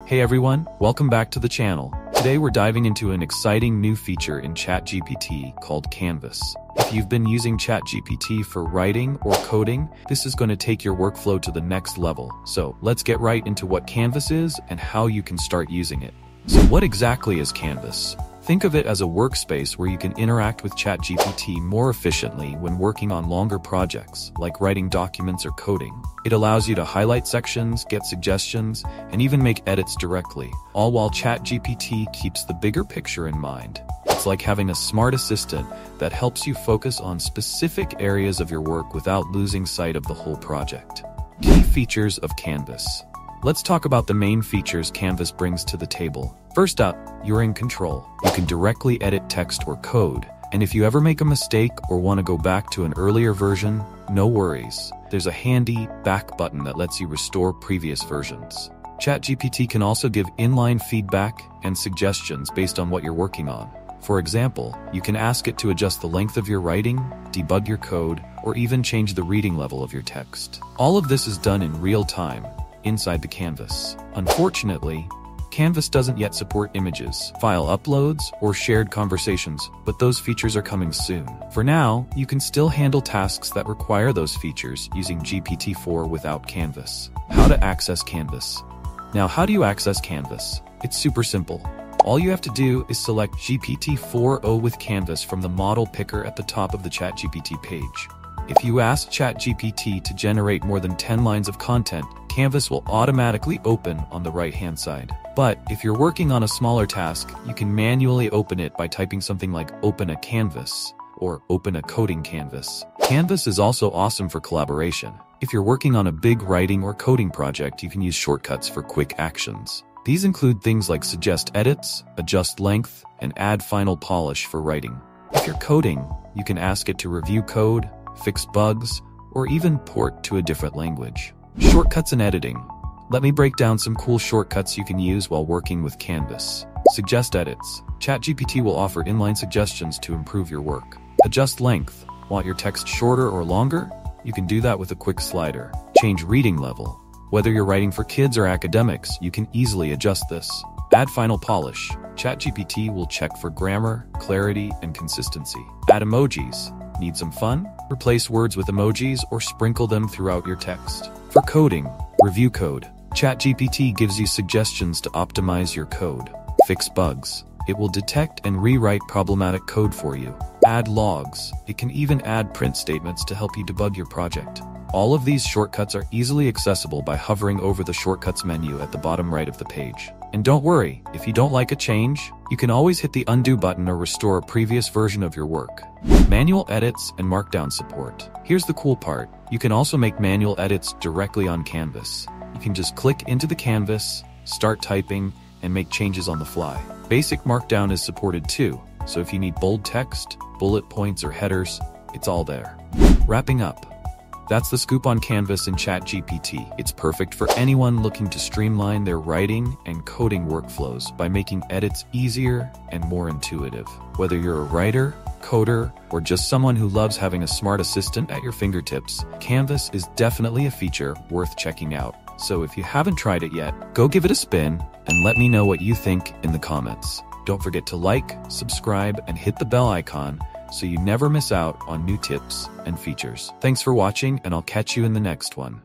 Hey everyone, welcome back to the channel. Today we're diving into an exciting new feature in ChatGPT called Canvas. If you've been using ChatGPT for writing or coding, this is going to take your workflow to the next level. So let's get right into what Canvas is and how you can start using it. So what exactly is Canvas? Think of it as a workspace where you can interact with ChatGPT more efficiently when working on longer projects, like writing documents or coding. It allows you to highlight sections, get suggestions, and even make edits directly, all while ChatGPT keeps the bigger picture in mind. It's like having a smart assistant that helps you focus on specific areas of your work without losing sight of the whole project. Key features of Canvas. Let's talk about the main features Canvas brings to the table. First up, you're in control. You can directly edit text or code. And if you ever make a mistake or want to go back to an earlier version, no worries. There's a handy back button that lets you restore previous versions. ChatGPT can also give inline feedback and suggestions based on what you're working on. For example, you can ask it to adjust the length of your writing, debug your code, or even change the reading level of your text. All of this is done in real time inside the Canvas. Unfortunately, Canvas doesn't yet support images, file uploads, or shared conversations, but those features are coming soon. For now, you can still handle tasks that require those features using GPT-4 without Canvas. How to access Canvas. Now, how do you access Canvas? It's super simple. All you have to do is select GPT-4o with Canvas from the model picker at the top of the ChatGPT page. If you ask ChatGPT to generate more than 10 lines of content, Canvas will automatically open on the right-hand side. But if you're working on a smaller task, you can manually open it by typing something like open a canvas or open a coding canvas. Canvas is also awesome for collaboration. If you're working on a big writing or coding project, you can use shortcuts for quick actions. These include things like suggest edits, adjust length, and add final polish for writing. If you're coding, you can ask it to review code, fix bugs, or even port to a different language. Shortcuts and editing. Let me break down some cool shortcuts you can use while working with Canvas. Suggest edits. ChatGPT will offer inline suggestions to improve your work. Adjust length. Want your text shorter or longer? You can do that with a quick slider. Change reading level. Whether you're writing for kids or academics, you can easily adjust this. Add final polish. ChatGPT will check for grammar, clarity, and consistency. Add emojis. Need some fun? Replace words with emojis or sprinkle them throughout your text. For coding, review code. ChatGPT gives you suggestions to optimize your code. Fix bugs. It will detect and rewrite problematic code for you. Add logs. It can even add print statements to help you debug your project. All of these shortcuts are easily accessible by hovering over the shortcuts menu at the bottom right of the page. And don't worry, if you don't like a change, you can always hit the undo button or restore a previous version of your work. Manual edits and markdown support. Here's the cool part. You can also make manual edits directly on Canvas. You can just click into the canvas, start typing, and make changes on the fly. Basic markdown is supported too, so if you need bold text, bullet points, or headers, it's all there. Wrapping up. That's the scoop on Canvas and ChatGPT. It's perfect for anyone looking to streamline their writing and coding workflows by making edits easier and more intuitive. Whether you're a writer, coder, or just someone who loves having a smart assistant at your fingertips, Canvas is definitely a feature worth checking out. So if you haven't tried it yet, go give it a spin and let me know what you think in the comments. Don't forget to like, subscribe, and hit the bell icon so you never miss out on new tips and features. Thanks for watching, and I'll catch you in the next one.